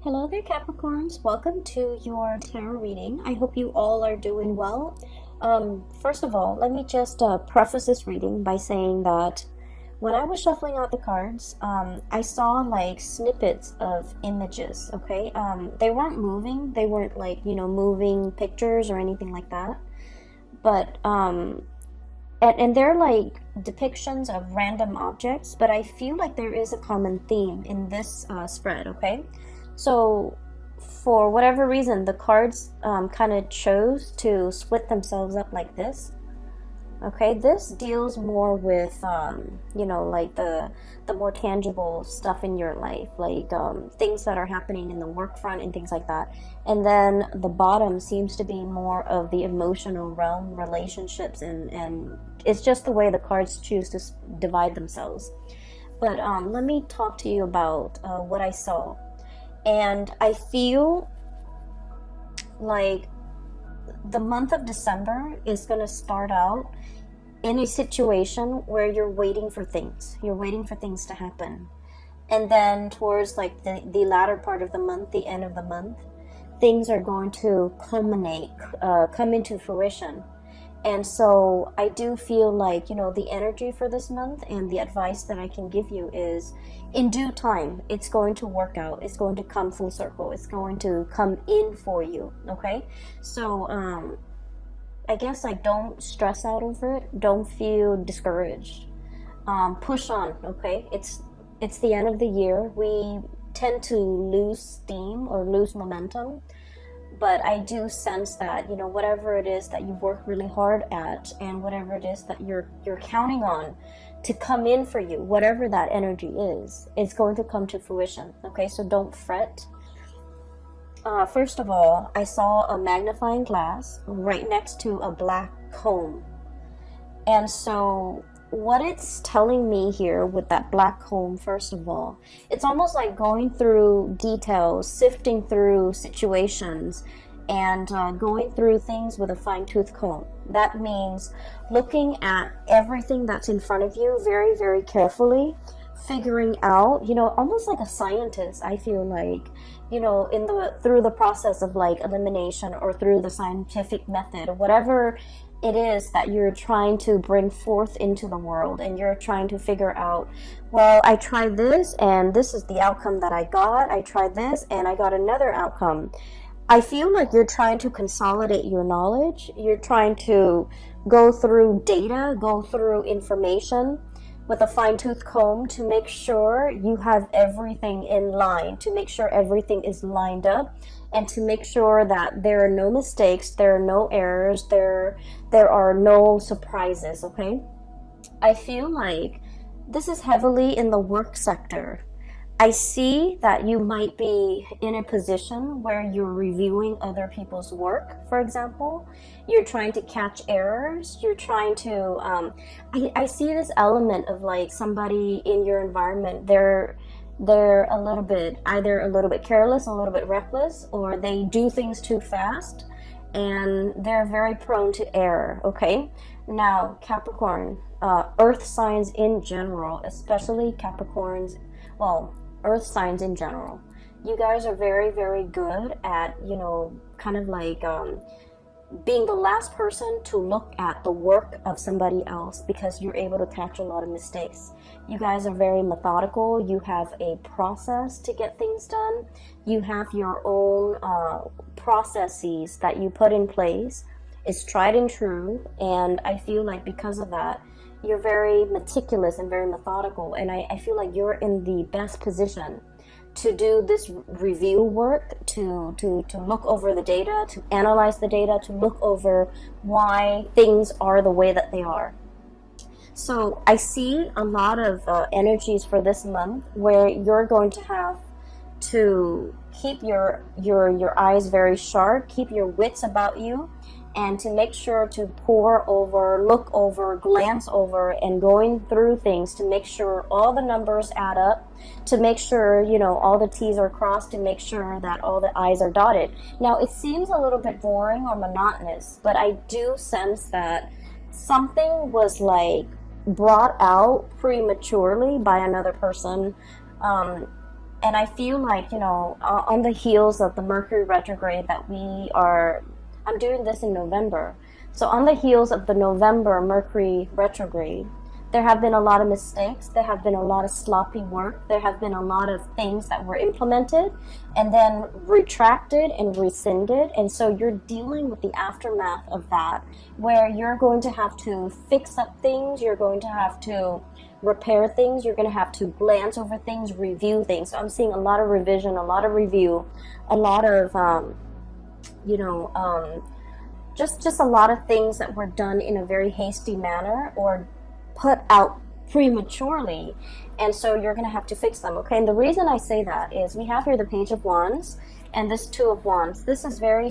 Hello there, Capricorns. Welcome to your tarot reading. I hope you all are doing well. First of all, let me just preface this reading by saying that when I was shuffling out the cards, I saw like snippets of images, okay? They weren't moving. They weren't like, moving pictures or anything like that. But, and they're like depictions of random objects, but I feel like there is a common theme in this spread, okay? So, for whatever reason, the cards kind of chose to split themselves up like this. Okay, this deals more with, like the more tangible stuff in your life, like things that are happening in the work front and things like that. And then the bottom seems to be more of the emotional realm, relationships, and it's just the way the cards choose to divide themselves. But let me talk to you about what I saw. And I feel like the month of December is going to start out in a situation where you're waiting for things. You're waiting for things to happen. And then towards like the latter part of the month, the end of the month, things are going to culminate, come into fruition. And so I do feel like, the energy for this month and the advice that I can give you is in due time, it's going to work out. It's going to come full circle. It's going to come in for you. Okay. So, I guess like don't stress out over it. Don't feel discouraged. Push on. Okay. It's the end of the year. We tend to lose steam or lose momentum. But I do sense that, whatever it is that you work really hard at and whatever it is that you're counting on to come in for you, whatever that energy is, it's going to come to fruition. Okay, so don't fret. First of all, I saw a magnifying glass right next to a black comb. And so what it's telling me here with that black comb, first of all, it's almost like going through details, sifting through situations, and going through things with a fine-tooth comb. That means looking at everything that's in front of you very, very carefully, figuring out, almost like a scientist, I feel like, through the process of like elimination or through the scientific method or whatever it is that you're trying to bring forth into the world, and you're trying to figure out, well, I tried this and this is the outcome that I got. I tried this and I got another outcome. I feel like you're trying to consolidate your knowledge. You're trying to go through data, go through information with a fine-tooth comb to make sure you have everything in line, to make sure everything is lined up, and to make sure that there are no mistakes, there are no errors, there are no surprises, okay? I feel like this is heavily in the work sector. I see that you might be in a position where you're reviewing other people's work, for example. You're trying to catch errors. You're trying to, I see this element of like somebody in your environment, they're a little bit, either a little bit careless, a little bit reckless, or they do things too fast, and they're very prone to error, okay? Now, Capricorn, earth signs in general, especially Capricorns, well, earth signs in general, you guys are very, very good at, kind of like being the last person to look at the work of somebody else, because you're able to catch a lot of mistakes. You guys are very methodical. You have a process to get things done. You have your own processes that you put in place. It's tried and true, and I feel like because of that, you're very meticulous and very methodical, and I feel like you're in the best position to do this review work, to look over the data, to analyze the data, to look over why things are the way that they are. So I see a lot of energies for this month where you're going to have to keep your eyes very sharp, keep your wits about you, and to make sure to pore over, look over, glance over, and going through things to make sure all the numbers add up, to make sure, all the T's are crossed, to make sure that all the I's are dotted. Now, it seems a little bit boring or monotonous, but I do sense that something was like brought out prematurely by another person, And I feel like, on the heels of the Mercury retrograde I'm doing this in November. So on the heels of the November Mercury retrograde, there have been a lot of mistakes. There have been a lot of sloppy work. There have been a lot of things that were implemented and then retracted and rescinded. And so you're dealing with the aftermath of that, where you're going to have to fix up things. You're going to have to repair things. You're going to have to glance over things, review things. So I'm seeing a lot of revision, a lot of review, a lot of, just a lot of things that were done in a very hasty manner or put out prematurely, and so you're going to have to fix them, okay? And the reason I say that is we have here the Page of Wands and this Two of Wands. This is very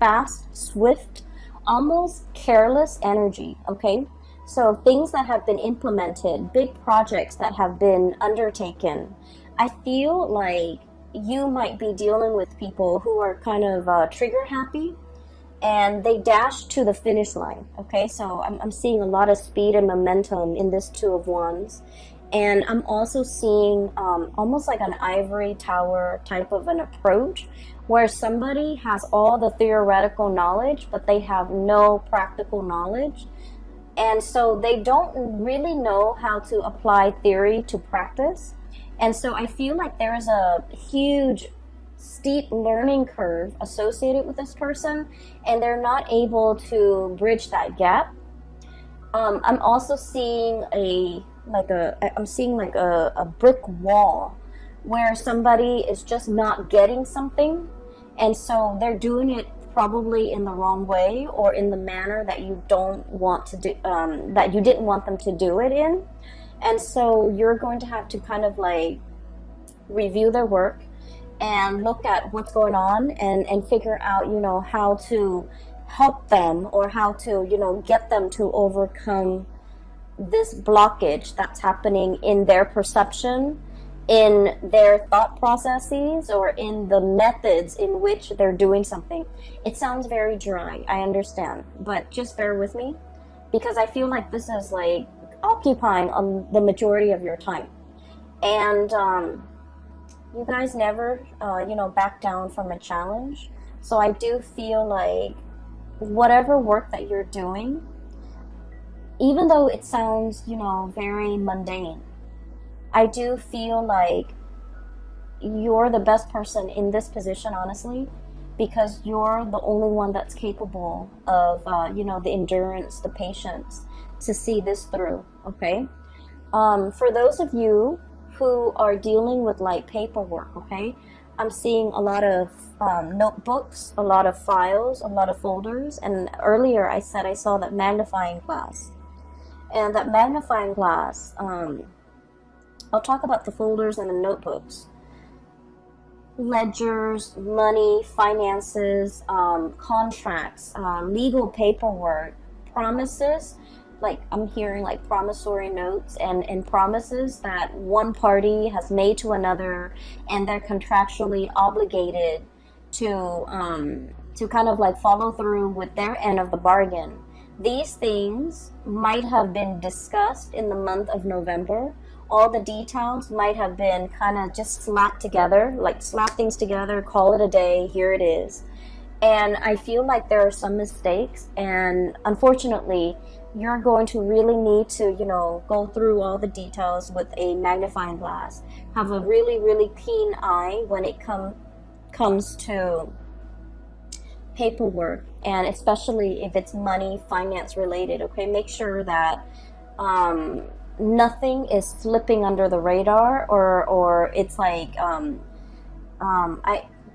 fast, swift, almost careless energy, okay? So things that have been implemented, big projects that have been undertaken. I feel like you might be dealing with people who are kind of trigger happy, and they dash to the finish line, okay? So I'm seeing a lot of speed and momentum in this Two of Wands. And I'm also seeing almost like an ivory tower type of an approach, where somebody has all the theoretical knowledge, but they have no practical knowledge. And so they don't really know how to apply theory to practice. And so I feel like there is a huge steep learning curve associated with this person, and they're not able to bridge that gap. I'm also seeing a brick wall where somebody is just not getting something, and so they're doing it probably in the wrong way or in the manner that you don't want to do, that you didn't want them to do it in. And so you're going to have to kind of like review their work and look at what's going on and figure out, how to help them or how to, get them to overcome this blockage that's happening in their perception, in their thought processes, or in the methods in which they're doing something. It sounds very dry, I understand, but just bear with me, because I feel like this is like occupying the majority of your time. And you guys never, back down from a challenge. So I do feel like whatever work that you're doing, even though it sounds, very mundane, I do feel like you're the best person in this position, honestly, because you're the only one that's capable of, the endurance, the patience to see this through, okay? For those of you who are dealing with like paperwork, okay, I'm seeing a lot of notebooks, a lot of files, a lot of folders, and earlier I said I saw that magnifying glass. And that magnifying glass, I'll talk about the folders and the notebooks. Ledgers, money, finances, contracts, legal paperwork, promises. Like I'm hearing like promissory notes and promises that one party has made to another, and they're contractually obligated to kind of like follow through with their end of the bargain. These things might have been discussed in the month of November. All the details might have been kind of just slapped together, like slap things together, call it a day, here it is. And I feel like there are some mistakes, and unfortunately, you're going to really need to, go through all the details with a magnifying glass. Have a really, really keen eye when it comes to paperwork, and especially if it's money, finance related, okay? Make sure that nothing is slipping under the radar, or it's like,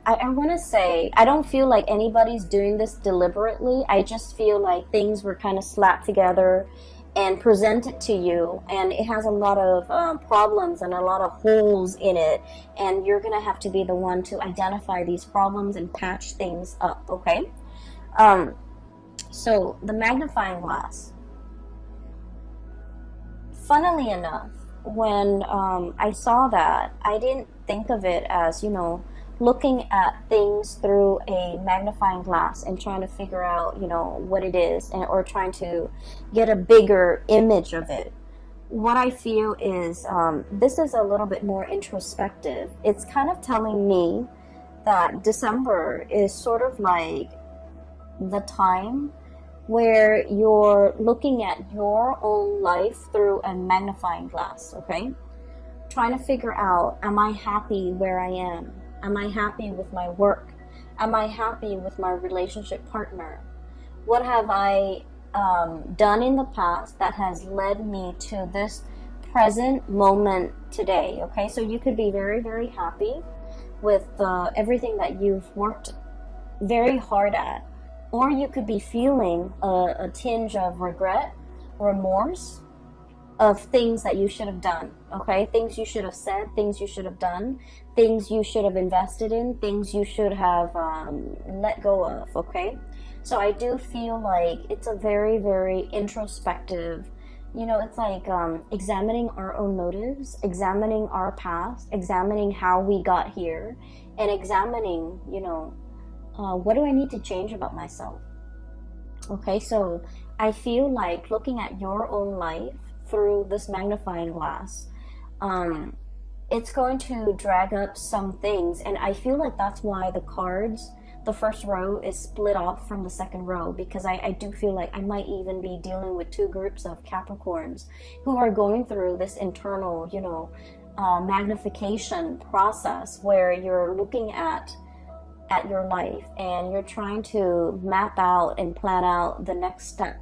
I want to say, I don't feel like anybody's doing this deliberately. I just feel like things were kind of slapped together and presented to you, and it has a lot of problems and a lot of holes in it, and you're going to have to be the one to identify these problems and patch things up, okay? So, the magnifying glass. Funnily enough, when I saw that, I didn't think of it as, looking at things through a magnifying glass and trying to figure out, what it is, or trying to get a bigger image of it. what I feel is this is a little bit more introspective. It's kind of telling me that December is sort of like the time where you're looking at your own life through a magnifying glass, okay? Trying to figure out, am I happy where I am? Am I happy with my work? Am I happy with my relationship partner? What have I done in the past that has led me to this present moment today? Okay, so you could be very, very happy with everything that you've worked very hard at, or you could be feeling a tinge of regret, remorse of things that you should have done. Okay, things you should have said, things you should have done, things you should have invested in, things you should have let go of. Okay, so I do feel like it's a very, very introspective, you know, it's like examining our own motives, examining our past, examining how we got here, and examining, you know, what do I need to change about myself? Okay, so I feel like looking at your own life through this magnifying glass, it's going to drag up some things, and I feel like that's why the cards, the first row is split off from the second row, because I do feel like I might even be dealing with two groups of Capricorns who are going through this internal, you know, magnification process where you're looking at your life and you're trying to map out and plan out the next step.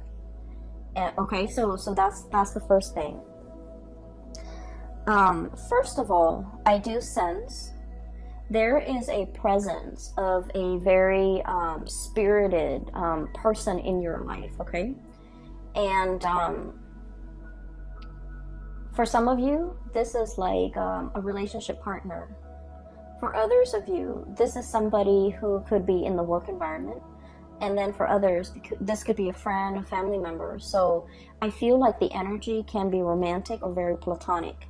Okay, so that's the first thing. First of all, I do sense there is a presence of a very spirited person in your life, okay? And for some of you, this is like a relationship partner. For others of you, this is somebody who could be in the work environment. And then for others, this could be a friend, a family member. So I feel like the energy can be romantic or very platonic.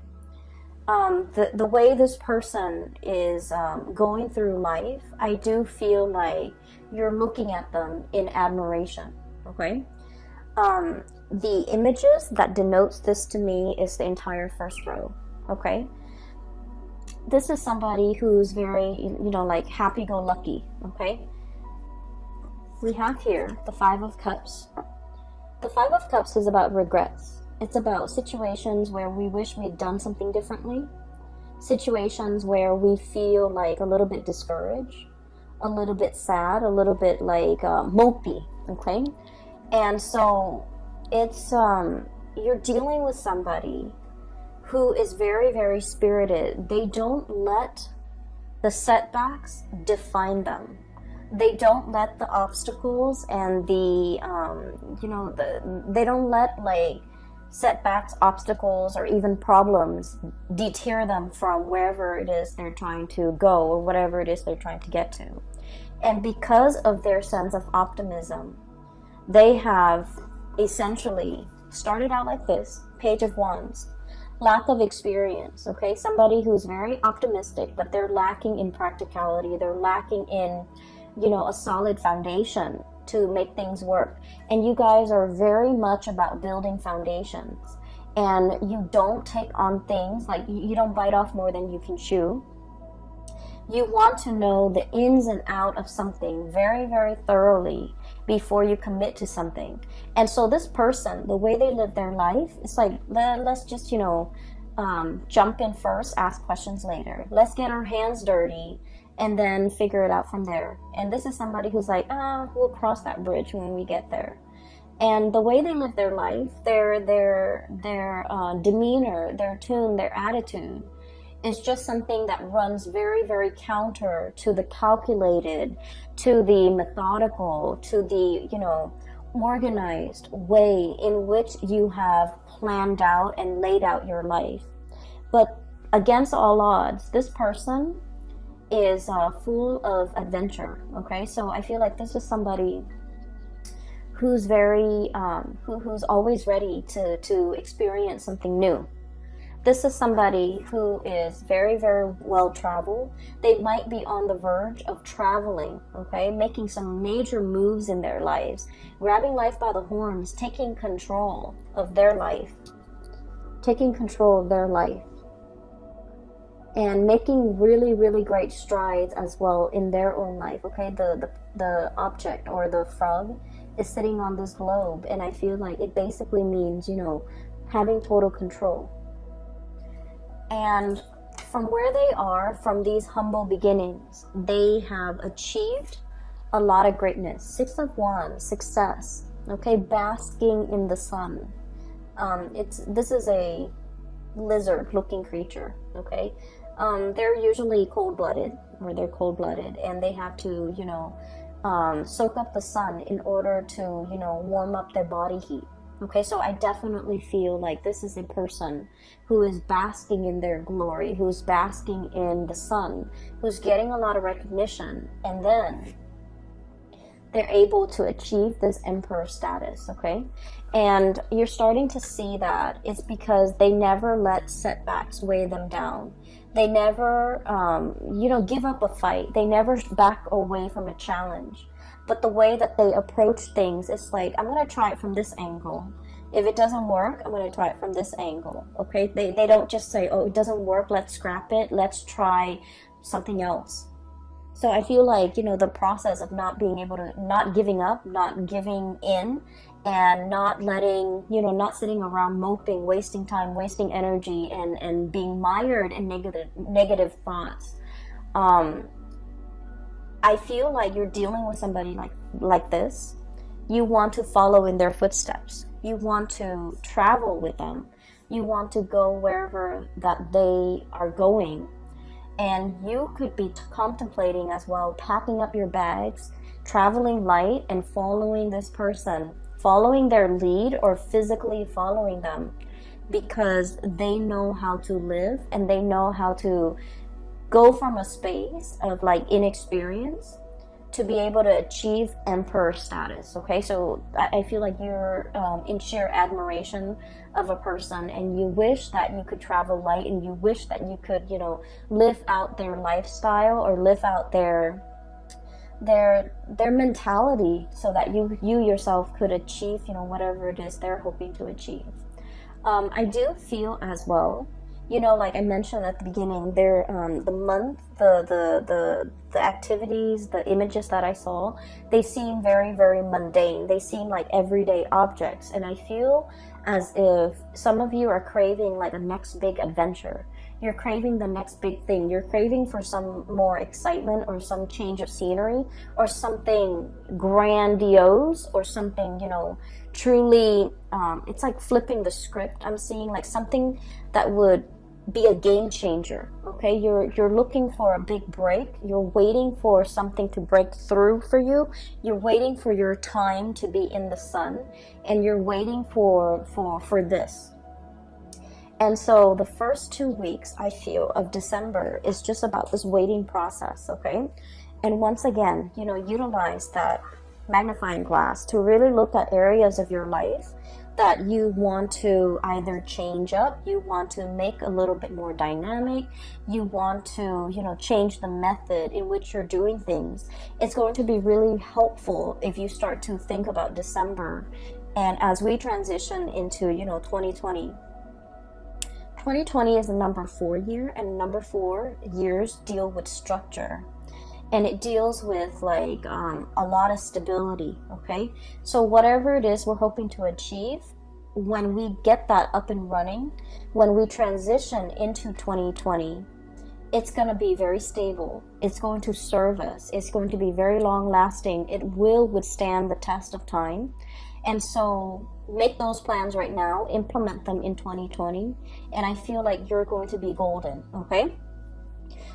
The way this person is going through life, I do feel like you're looking at them in admiration, okay? The images that denotes this to me is the entire first row, okay? This is somebody who's very, you know, like happy-go-lucky, okay? We have here the Five of Cups. The Five of Cups is about regrets. It's about situations where we wish we'd done something differently. Situations where we feel like a little bit discouraged, a little bit sad, a little bit like mopey, okay? And so it's, you're dealing with somebody who is very, very spirited. They don't let the setbacks define them. They don't let the obstacles and the, you know, they don't let like setbacks, obstacles, or even problems deter them from wherever it is they're trying to go or whatever it is they're trying to get to. And because of their sense of optimism, they have essentially started out like this, Page of Wands. Lack of experience, okay? Somebody who's very optimistic, but they're lacking in practicality. They're lacking in, you know, a solid foundation to make things work. And you guys are very much about building foundations. And you don't take on things, like you don't bite off more than you can chew. You want to know the ins and out of something very, very thoroughly before you commit to something. And so this person, the way they live their life, it's like, let's just, you know, jump in first, ask questions later. Let's get our hands dirty and then figure it out from there. And this is somebody who's like, we'll cross that bridge when we get there. And the way they live their life, their demeanor, their tune, their attitude is just something that runs very, very counter to the calculated, to the methodical, to the, you know, organized way in which you have planned out and laid out your life. But against all odds, this person is full of adventure, okay? So I feel like this is somebody who's very, who's always ready to experience something new. This is somebody who is very, very well traveled. They might be on the verge of traveling, okay? Making some major moves in their lives, grabbing life by the horns, taking control of their life, taking control of their life and making really, really great strides as well in their own life. Okay, the object or the frog is sitting on this globe, and I feel like it basically means, you know, having total control. And from where they are, from these humble beginnings, they have achieved a lot of greatness. Six of Wands, success. Okay, basking in the sun. This is a lizard-looking creature. Okay, they're usually cold-blooded, and they have to, you know, soak up the sun in order to, you know, warm up their body heat. Okay, so I definitely feel like this is a person who is basking in their glory, who's basking in the sun, who's getting a lot of recognition, and then they're able to achieve this emperor status, okay? And you're starting to see that it's because they never let setbacks weigh them down. They never, you know, give up a fight. They never back away from a challenge. But the way that they approach things is like, I'm going to try it from this angle. If it doesn't work, I'm going to try it from this angle, okay? They don't just say, oh, it doesn't work, let's scrap it, let's try something else. So I feel like, you know, the process of not being able to, not giving up, not giving in, and not letting, you know, not sitting around moping, wasting time, wasting energy, and being mired in negative thoughts. I feel like you're dealing with somebody like this. You want to follow in their footsteps. You want to travel with them. You want to go wherever that they are going. And you could be contemplating as well, packing up your bags, traveling light, and following this person, following their lead or physically following them, because they know how to live and they know how to go from a space of like inexperience to be able to achieve emperor status. Okay, so I feel like you're in sheer admiration of a person, and you wish that you could travel light, and you wish that you could, you know, live out their lifestyle or live out their mentality, so that you yourself could achieve, you know, whatever it is they're hoping to achieve. I do feel as well, you know, like I mentioned at the beginning, there, the month, the activities, the images that I saw, they seem very, very mundane. They seem like everyday objects, and I feel as if some of you are craving like a next big adventure. You're craving the next big thing. You're craving for some more excitement or some change of scenery or something grandiose or something, you know, truly, it's like flipping the script. I'm seeing like something that would be a game changer. Okay, you're looking for a big break. You're waiting for something to break through for you. You're waiting for your time to be in the sun, and you're waiting for this. And so the first 2 weeks, I feel, of December is just about this waiting process. Okay, and once again, you know, utilize that magnifying glass to really look at areas of your life that you want to either change up, you want to make a little bit more dynamic, you want to, you know, change the method in which you're doing things. It's going to be really helpful if you start to think about December, and as we transition into, you know, 2020. 2020 is a number 4 year, and number 4 years deal with structure. And it deals with like a lot of stability, okay? So whatever it is we're hoping to achieve, when we get that up and running, when we transition into 2020, it's going to be very stable. It's going to serve us. It's going to be very long lasting. It will withstand the test of time. And so make those plans right now, implement them in 2020, and I feel like you're going to be golden, okay?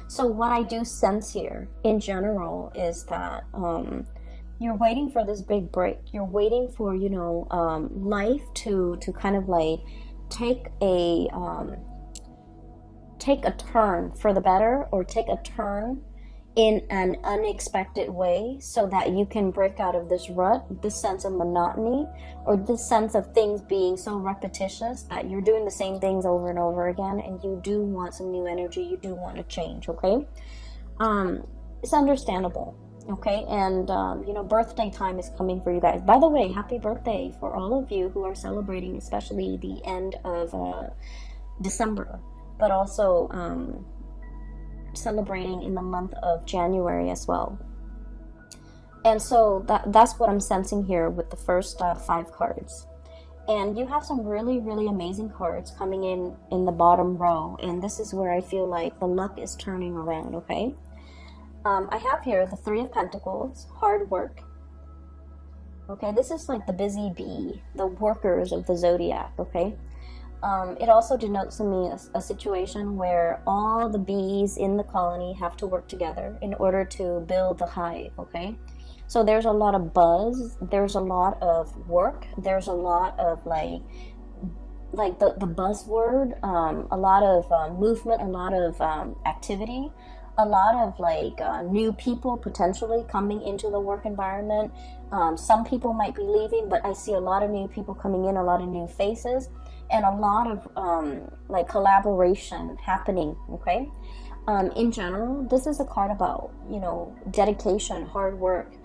So what I do sense here in general is that you're waiting for this big break. You're waiting for, you know, life to kind of like take a turn for the better, or take a turn in an unexpected way, so that you can break out of this rut, this sense of monotony, or this sense of things being so repetitious that you're doing the same things over and over again, and you do want some new energy, you do want to change, okay? It's understandable, okay? And, you know, birthday time is coming for you guys. By the way, happy birthday for all of you who are celebrating, especially the end of December, but also celebrating in the month of January as well. And so that's what I'm sensing here with the first 5 cards. And you have some really, really amazing cards coming in the bottom row. And this is where I feel like the luck is turning around, okay? I have here the 3 of Pentacles, hard work. Okay, this is like the busy bee, the workers of the zodiac, okay? It also denotes to me a situation where all the bees in the colony have to work together in order to build the hive, okay? So there's a lot of buzz, there's a lot of work, there's a lot of like the buzzword, a lot of movement, a lot of activity, a lot of like new people potentially coming into the work environment. Some people might be leaving, but I see a lot of new people coming in, a lot of new faces, and a lot of like collaboration happening, okay? In general, this is a card about, you know, dedication, hard work.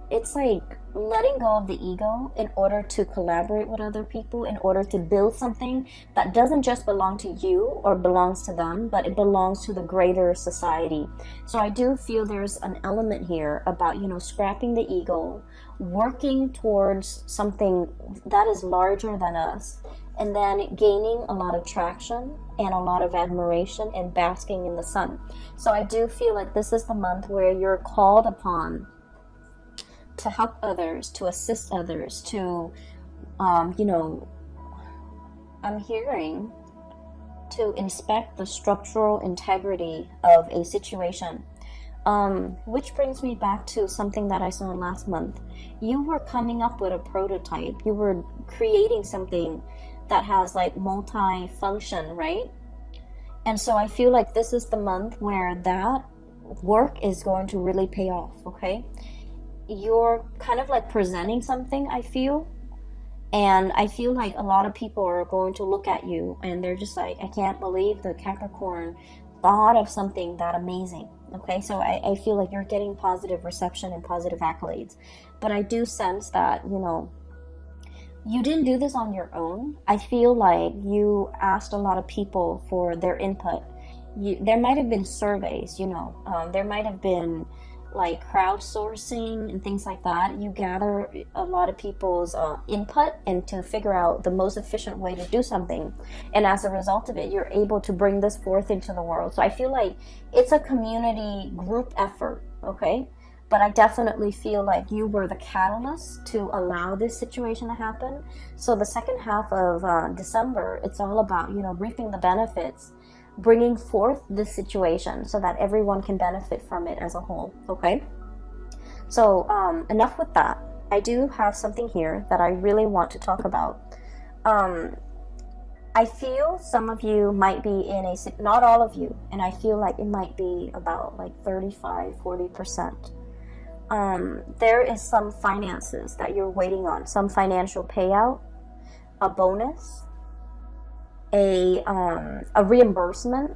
It's like letting go of the ego in order to collaborate with other people, in order to build something that doesn't just belong to you or belongs to them, but it belongs to the greater society. So I do feel there's an element here about, you know, scrapping the ego, working towards something that is larger than us, and then gaining a lot of traction and a lot of admiration and basking in the sun. So I do feel like this is the month where you're called upon to help others, to assist others, to, you know, I'm hearing to inspect the structural integrity of a situation. Which brings me back to something that I saw last month. You were coming up with a prototype. You were creating something that has like multi-function, right? And so I feel like this is the month where that work is going to really pay off, okay? You're kind of like presenting something, I feel, and I feel like a lot of people are going to look at you and they're just like, I can't believe the Capricorn thought of something that amazing. Okay, so I feel like you're getting positive reception and positive accolades, but I do sense that, you know, you didn't do this on your own. I feel like you asked a lot of people for their input. There might have been surveys, you know, there might have been like crowdsourcing and things like that. You gather a lot of people's input and to figure out the most efficient way to do something, and as a result of it, you're able to bring this forth into the world. So I feel like it's a community group effort, okay? But I definitely feel like you were the catalyst to allow this situation to happen. So the second half of December, it's all about, you know, reaping the benefits, bringing forth this situation so that everyone can benefit from it as a whole, okay? So enough with that. I do have something here that I really want to talk about. I feel some of you might be in a, not all of you, and I feel like it might be about like 35-40%. There is some finances that you're waiting on, some financial payout, a bonus, a reimbursement.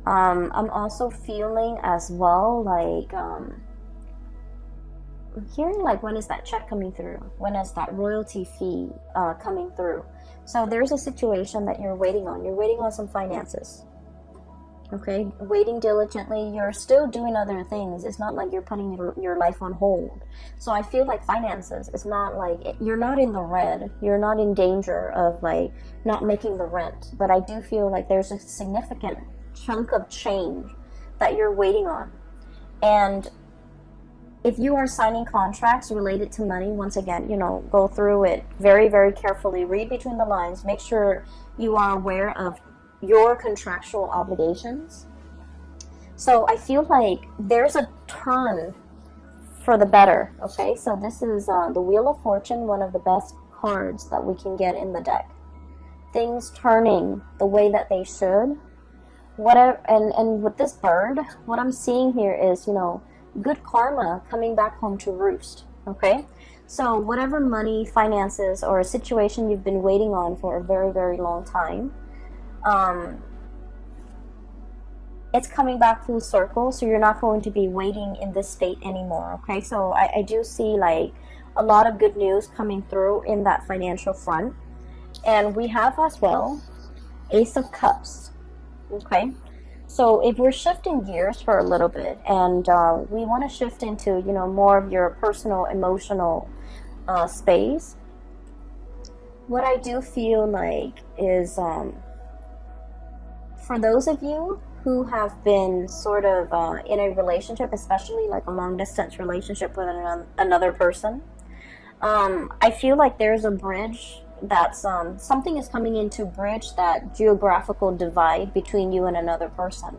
I'm also feeling as well like I'm hearing like, when is that check coming through? When is that royalty fee coming through? So there's a situation that you're waiting on. You're waiting on some finances. Okay, waiting diligently. You're still doing other things. It's not like you're putting your life on hold. So I feel like finances, it's not like, you're not in the red. You're not in danger of like not making the rent. But I do feel like there's a significant chunk of change that you're waiting on. And if you are signing contracts related to money, once again, you know, go through it very, very carefully. Read between the lines. Make sure you are aware of your contractual obligations. So I feel like there's a turn for the better, okay? So this is the Wheel of Fortune, one of the best cards that we can get in the deck. Things turning the way that they should. Whatever, and with this bird, what I'm seeing here is, you know, good karma coming back home to roost, okay? So whatever money, finances, or a situation you've been waiting on for a very, very long time, it's coming back full circle, so you're not going to be waiting in this state anymore, okay? So I do see like a lot of good news coming through in that financial front. And we have as well Ace of Cups. Okay, so if we're shifting gears for a little bit, and we want to shift into, you know, more of your personal emotional space, what I do feel like is for those of you who have been sort of in a relationship, especially like a long distance relationship with another person, I feel like there's a bridge that's something is coming in to bridge that geographical divide between you and another person.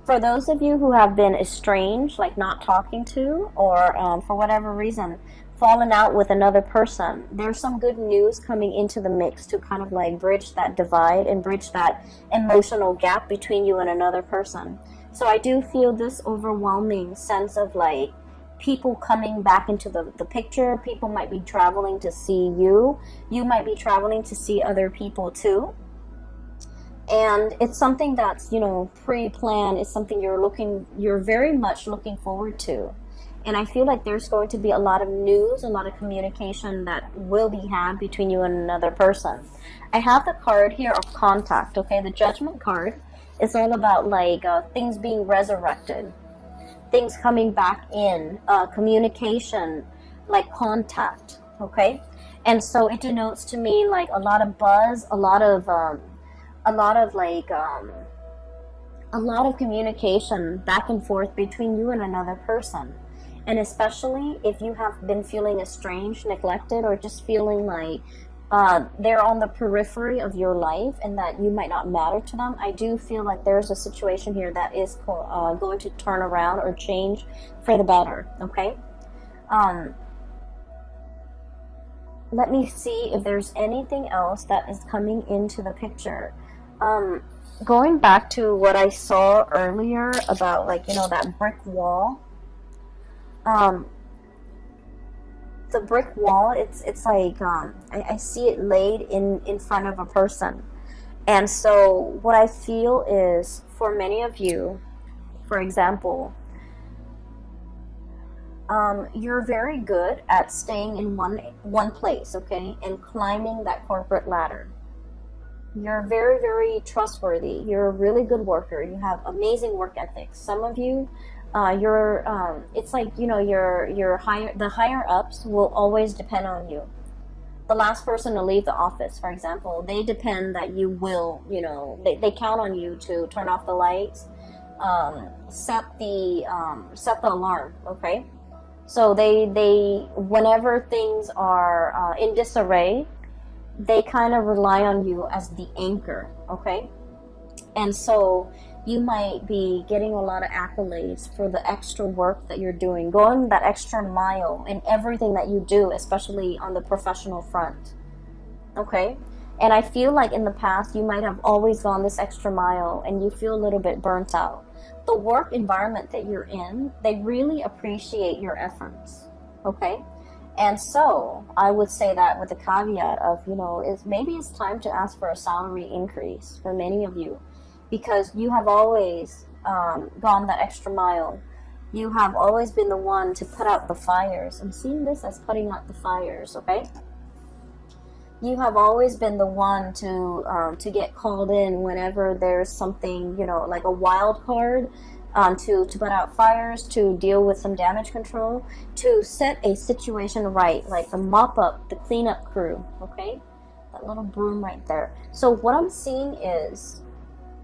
For those of you who have been estranged, like not talking to, or for whatever reason, fallen out with another person, there's some good news coming into the mix to kind of like bridge that divide and bridge that emotional gap between you and another person. So I do feel this overwhelming sense of like people coming back into the picture. People might be traveling to see you. You might be traveling to see other people too. And it's something that's, you know, pre-planned. It's something you're very much looking forward to. And I feel like there's going to be a lot of news, a lot of communication that will be had between you and another person. I have the card here of contact, okay? The Judgment card is all about like things being resurrected, things coming back in, communication, like contact, okay? And so it denotes to me like a lot of buzz, a lot of communication back and forth between you and another person. And especially if you have been feeling estranged, neglected, or just feeling like they're on the periphery of your life and that you might not matter to them, I do feel like there's a situation here that is going to turn around or change for the better, okay? Let me see if there's anything else that is coming into the picture. Going back to what I saw earlier about, like, you know, that brick wall. The brick wall, it's like I see it laid in front of a person. And so what I feel is, for many of you, for example, you're very good at staying in one place, okay, and climbing that corporate ladder. You're very, very trustworthy. You're a really good worker. You have amazing work ethics. Some of you, it's like, you know, the higher ups will always depend on you. The last person to leave the office, for example, they depend that you will, you know, they count on you to turn off the lights, set the alarm, okay? So they whenever things are in disarray, they kind of rely on you as the anchor, okay? And so you might be getting a lot of accolades for the extra work that you're doing, going that extra mile in everything that you do, especially on the professional front, okay? And I feel like in the past, you might have always gone this extra mile and you feel a little bit burnt out. The work environment that you're in, they really appreciate your efforts, okay? And so I would say that with the caveat of, you know, maybe it's time to ask for a salary increase for many of you, because you have always gone that extra mile. You have always been the one to put out the fires. I'm seeing this as putting out the fires, okay? You have always been the one to get called in whenever there's something, you know, like a wild card, to put out fires, to deal with some damage control, to set a situation right, like the mop up, the cleanup crew, okay? That little broom right there. So what I'm seeing is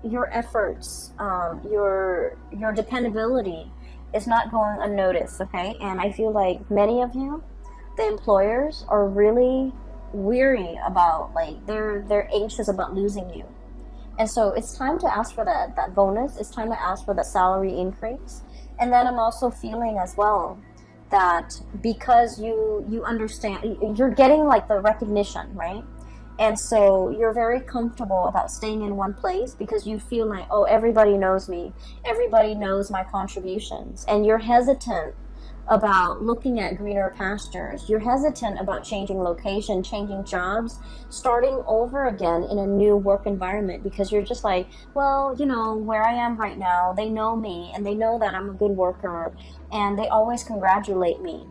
your efforts, your dependability is not going unnoticed, okay? And I feel like many of you, the employers, are really weary about, like, they're anxious about losing you. And so it's time to ask for that bonus. It's time to ask for that salary increase. And then I'm also feeling as well that because you understand, you're getting like the recognition, right? And so you're very comfortable about staying in one place because you feel like, oh, everybody knows me. Everybody knows my contributions. And you're hesitant about looking at greener pastures. You're hesitant about changing location, changing jobs, starting over again in a new work environment because you're just like, well, you know, where I am right now, they know me and they know that I'm a good worker and they always congratulate me.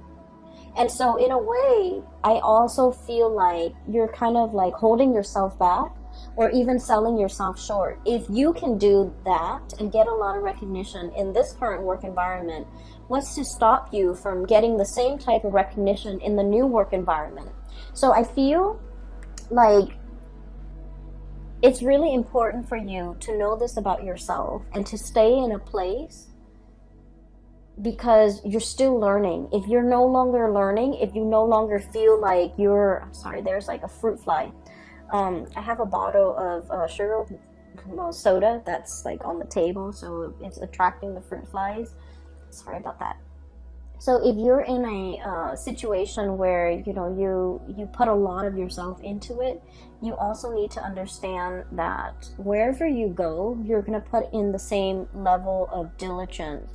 And so in a way, I also feel like you're kind of like holding yourself back or even selling yourself short. If you can do that and get a lot of recognition in this current work environment, what's to stop you from getting the same type of recognition in the new work environment? So I feel like it's really important for you to know this about yourself and to stay in a place, because you're still learning. If you're no longer learning, if you no longer feel like you're, sorry, there's like a fruit fly. I have a bottle of sugar soda that's like on the table, so it's attracting the fruit flies. Sorry about that. So if you're in a situation where you put a lot of yourself into it, you also need to understand that wherever you go, you're going to put in the same level of diligence,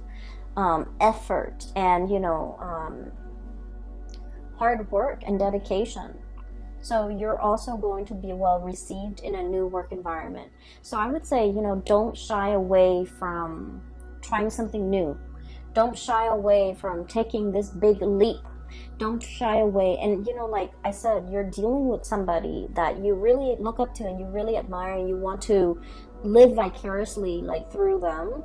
effort, and hard work and dedication. So you're also going to be well received in a new work environment. So I would say, don't shy away from trying something new. Don't shy away from taking this big leap. Don't shy away. And like I said, you're dealing with somebody that you really look up to and you really admire, and you want to live vicariously like through them.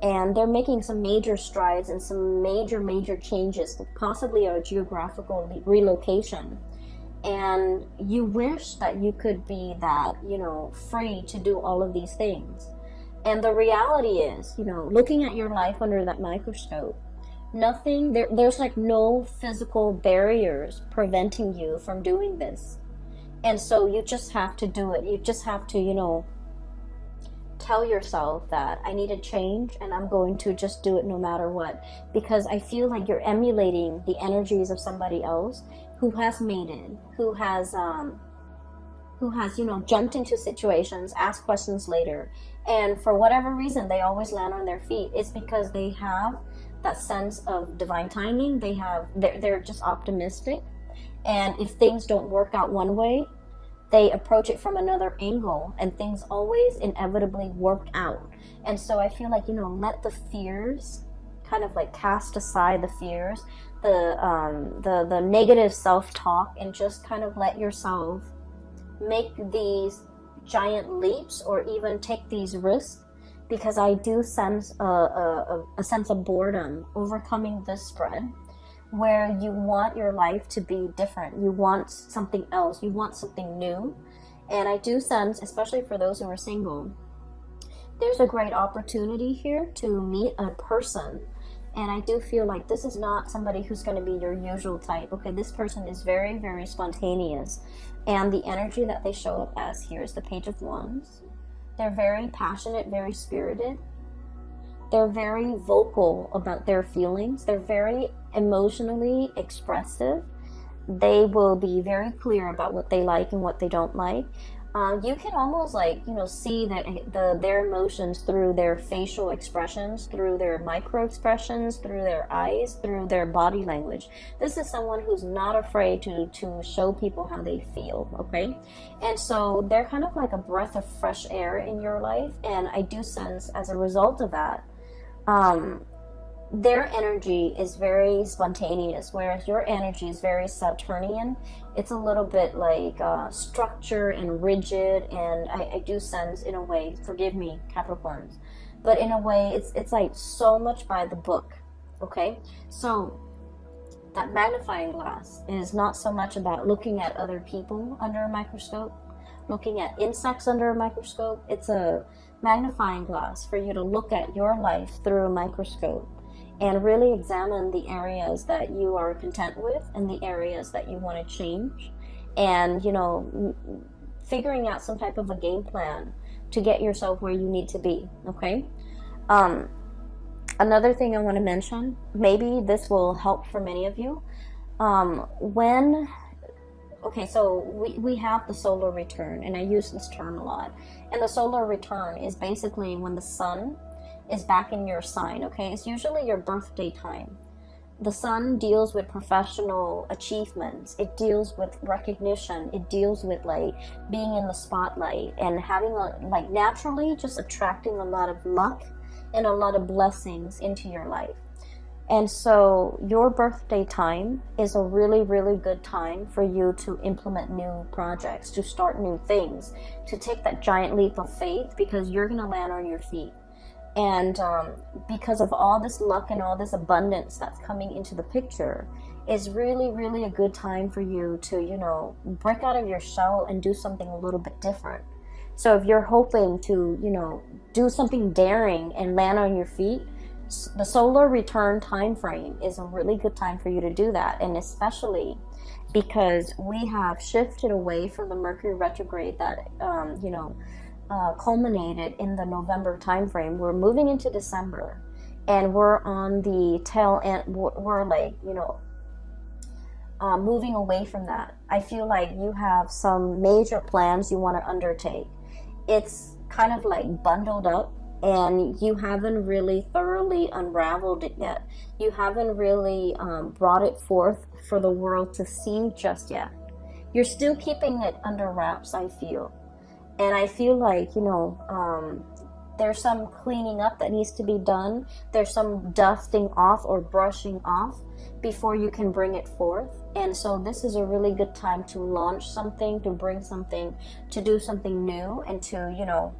And they're making some major strides and some major changes, possibly a geographical relocation. And you wish that you could be that, free to do all of these things. And the reality is, looking at your life under that microscope, there's like no physical barriers preventing you from doing this. And so you just have to do it. You just have to, tell yourself that I need to change, and I'm going to just do it no matter what. Because I feel like you're emulating the energies of somebody else who has made it, who has jumped into situations, asked questions later, and for whatever reason they always land on their feet. It's because they have that sense of divine timing. They're just optimistic, and if things don't work out one way, they approach it from another angle, and things always inevitably work out. And so I feel like, let the fears, kind of like cast aside the fears, the negative self-talk, and just kind of let yourself make these giant leaps or even take these risks. Because I do sense a sense of boredom overcoming this spread, where you want your life to be different. You want something else. You want something new. And I do sense, especially for those who are single, there's a great opportunity here to meet a person. And I do feel like this is not somebody who's going to be your usual type. Okay, this person is very, very spontaneous. And the energy that they show up as here is the Page of Wands. They're very passionate, very spirited. They're very vocal about their feelings. They're very emotionally expressive. They will be very clear about what they like and what they don't like. You can almost see their emotions through their facial expressions, through their micro expressions, through their eyes, through their body language. This is someone who's not afraid to show people how they feel, okay? And so they're kind of like a breath of fresh air in your life. And I do sense, as a result of that, their energy is very spontaneous, whereas your energy is very Saturnian. It's a little bit like structure and rigid, and I do sense, in a way, forgive me, Capricorns, but in a way, it's like so much by the book, okay? So that magnifying glass is not so much about looking at other people under a microscope, looking at insects under a microscope. It's a magnifying glass for you to look at your life through a microscope and really examine the areas that you are content with and the areas that you want to change, and figuring out some type of a game plan to get yourself where you need to be, okay? Another thing I want to mention, maybe this will help for many of you, so we have the solar return, and I use this term a lot. And the solar return is basically when the sun is back in your sign, okay? It's usually your birthday time. The sun deals with professional achievements. It deals with recognition. It deals with like being in the spotlight and having naturally just attracting a lot of luck and a lot of blessings into your life. And so your birthday time is a really, really good time for you to implement new projects, to start new things, to take that giant leap of faith, because you're going to land on your feet. And because of all this luck and all this abundance that's coming into the picture, is really, really a good time for you to, you know, break out of your shell and do something a little bit different. So if you're hoping to, you know, do something daring and land on your feet, the solar return time frame is a really good time for you to do that. And especially because we have shifted away from the Mercury retrograde that, culminated in the November time frame. We're moving into December, and we're on the tail end. We're like, moving away from that. I feel like you have some major plans you want to undertake. It's kind of like bundled up, and you haven't really thoroughly unraveled it yet. You haven't really brought it forth for the world to see just yet. You're still keeping it under wraps, I feel. And I feel like, there's some cleaning up that needs to be done. There's some dusting off or brushing off before you can bring it forth. And so this is a really good time to launch something, to bring something, to do something new, and to,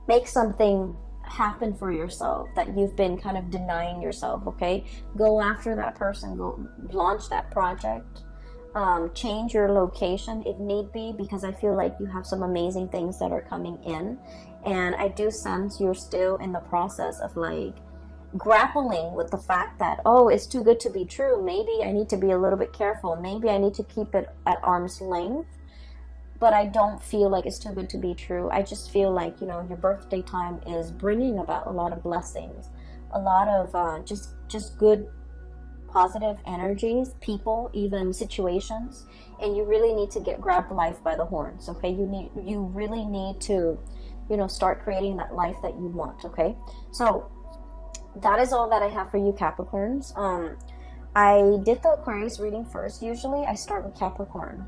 make something happen for yourself that you've been kind of denying yourself, okay? Go after that person, go launch that project. Change your location if need be, because I feel like you have some amazing things that are coming in, and I do sense you're still in the process of like grappling with the fact that, oh, it's too good to be true. Maybe I need to be a little bit careful. Maybe I need to keep it at arm's length. But I don't feel like it's too good to be true. I just feel like, your birthday time is bringing about a lot of blessings, a lot of just good, positive energies, people, even situations. And you really need to grab life by the horns, okay? You really need to, start creating that life that you want, okay? So that is all that I have for you, Capricorns. I did the Aquarius reading first. Usually I start with Capricorn.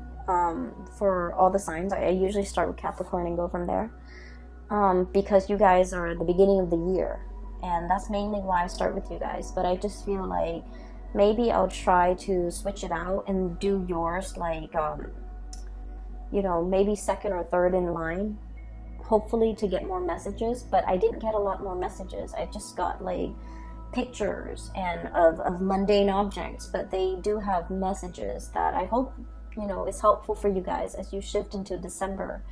For all the signs, I usually start with Capricorn and go from there, because you guys are at the beginning of the year, and that's mainly why I start with you guys. But I just feel like maybe I'll try to switch it out and do yours like maybe second or third in line, hopefully to get more messages. But I didn't get a lot more messages. I just got like pictures and of mundane objects, but they do have messages that I hope is helpful for you guys as you shift into December.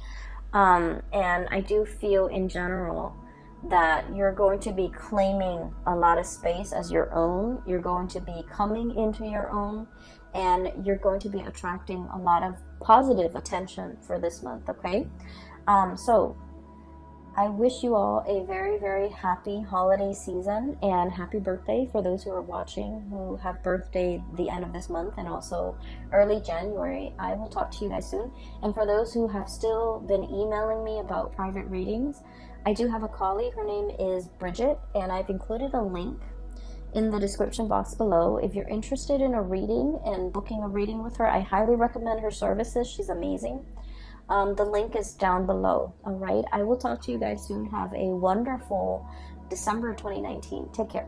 And I do feel in general that you're going to be claiming a lot of space as your own. You're going to be coming into your own, and you're going to be attracting a lot of positive attention for this month, okay? So I wish you all a very, very happy holiday season, and happy birthday for those who are watching who have birthday the end of this month and also early January. I will talk to you guys soon. And for those who have still been emailing me about private readings, I do have a colleague. Her name is Bridget, and I've included a link in the description box below. If you're interested in a reading and booking a reading with her, I highly recommend her services. She's amazing. The link is down below. All right. I will talk to you guys soon. Have a wonderful December 2019. Take care.